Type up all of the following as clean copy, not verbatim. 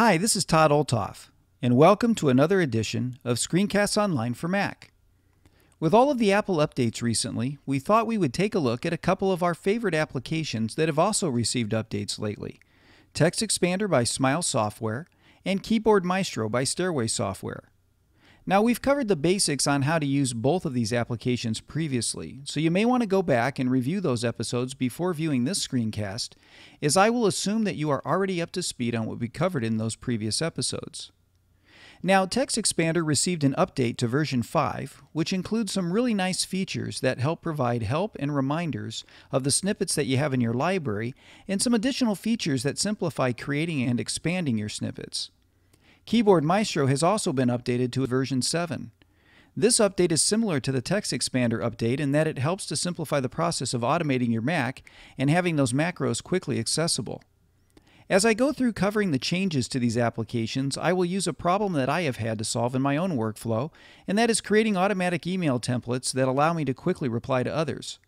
Hi, this is Todd Olthoff, and welcome to another edition of Screencasts Online for Mac. With all of the Apple updates recently, we thought we would take a look at a couple of our favorite applications that have also received updates lately: TextExpander by Smile Software and Keyboard Maestro by Stairway Software. Now, we've covered the basics on how to use both of these applications previously, so you may want to go back and review those episodes before viewing this screencast, as I will assume that you are already up to speed on what we covered in those previous episodes. Now, TextExpander received an update to version 5, which includes some really nice features that help provide help and reminders of the snippets that you have in your library, and some additional features that simplify creating and expanding your snippets. Keyboard Maestro has also been updated to version 7. This update is similar to the TextExpander update in that it helps to simplify the process of automating your Mac and having those macros quickly accessible. As I go through covering the changes to these applications, I will use a problem that I have had to solve in my own workflow, and that is creating automatic email templates that allow me to quickly reply to others.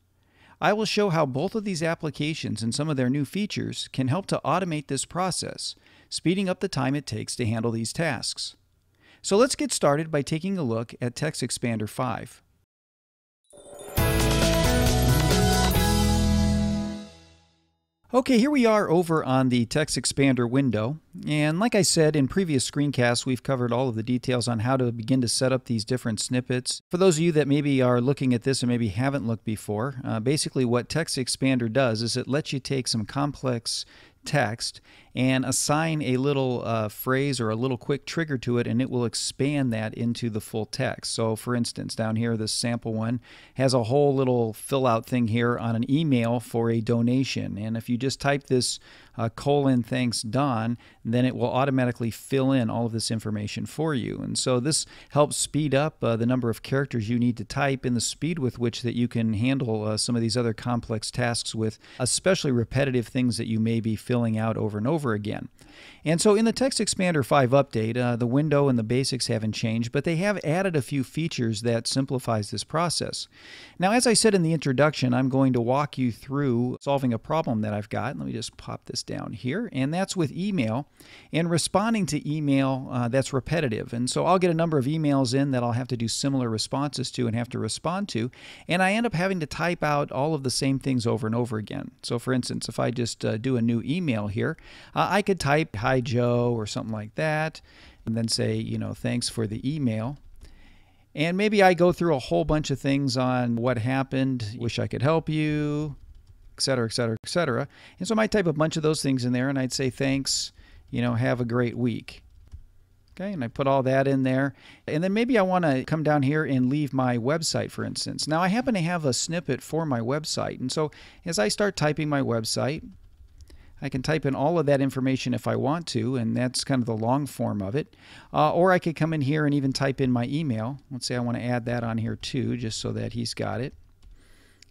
I will show how both of these applications and some of their new features can help to automate this process, speeding up the time it takes to handle these tasks. So let's get started by taking a look at TextExpander 5. Okay, here we are over on the TextExpander window, and like I said in previous screencasts, we've covered all of the details on how to begin to set up these different snippets. For those of you that maybe are looking at this and maybe haven't looked before, basically what TextExpander does is it lets you take some complex text and assign a little phrase or a little quick trigger to it, and it will expand that into the full text. So for instance, down here, this sample one has a whole little fill out thing here on an email for a donation, and if you just type this :thanks Don, then it will automatically fill in all of this information for you. And so this helps speed up the number of characters you need to type and the speed with which that you can handle some of these other complex tasks with especially repetitive things that you may be filling out over and over again. And so in the TextExpander 5 update, the window and the basics haven't changed, but they have added a few features that simplifies this process. Now, as I said in the introduction, I'm going to walk you through solving a problem that I've got. Let me just pop this down here, and that's with email and responding to email that's repetitive. And so I'll get a number of emails in that I'll have to do similar responses to and have to respond to, and I end up having to type out all of the same things over and over again. So for instance, if I just do a new email here, I could type "Hi Joe" or something like that, and then say, thanks for the email. And maybe I go through a whole bunch of things on what happened, wish I could help you, etc., etc., etc. And so I might type a bunch of those things in there, and I'd say thanks, have a great week. Okay, and I put all that in there. And then maybe I want to come down here and leave my website, for instance. Now I happen to have a snippet for my website, and so as I start typing my website, I can type in all of that information if I want to, and that's kind of the long form of it. Or I could come in here and even type in my email. Let's say I want to add that on here too, just so that he's got it.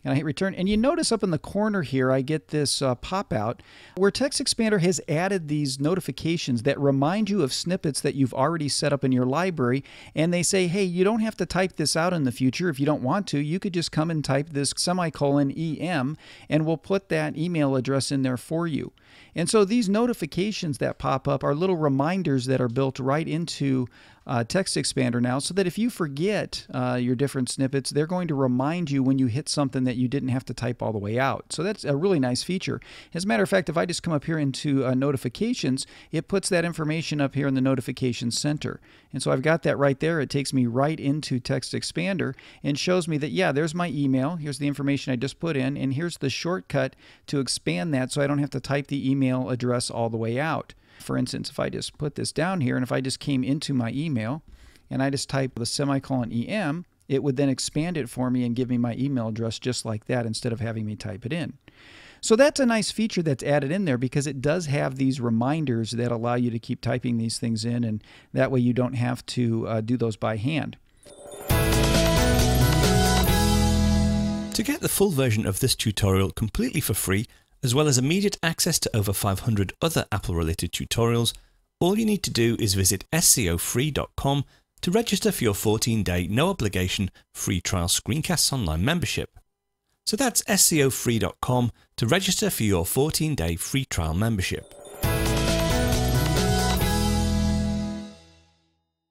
And I hit return, and you notice up in the corner here I get this pop-out where TextExpander has added these notifications that remind you of snippets that you've already set up in your library, and they say, hey, you don't have to type this out in the future if you don't want to. You could just come and type this ;em, and we'll put that email address in there for you. And so these notifications that pop up are little reminders that are built right into TextExpander now, so that if you forget your different snippets, they're going to remind you when you hit something that you didn't have to type all the way out. So that's a really nice feature. As a matter of fact, if I just come up here into notifications, it puts that information up here in the notification center. And so I've got that right there. It takes me right into TextExpander and shows me that, yeah, there's my email. Here's the information I just put in, and here's the shortcut to expand that so I don't have to type the email address all the way out. For instance, if I just put this down here, and if I just came into my email and I just type the :em, it would then expand it for me and give me my email address just like that instead of having me type it in. So that's a nice feature that's added in there because it does have these reminders that allow you to keep typing these things in, and that way you don't have to do those by hand. To get the full version of this tutorial completely for free, as well as immediate access to over 500 other Apple-related tutorials, all you need to do is visit scofree.com to register for your 14-day, no-obligation, free trial Screencasts Online membership. So that's scofree.com to register for your 14-day free trial membership.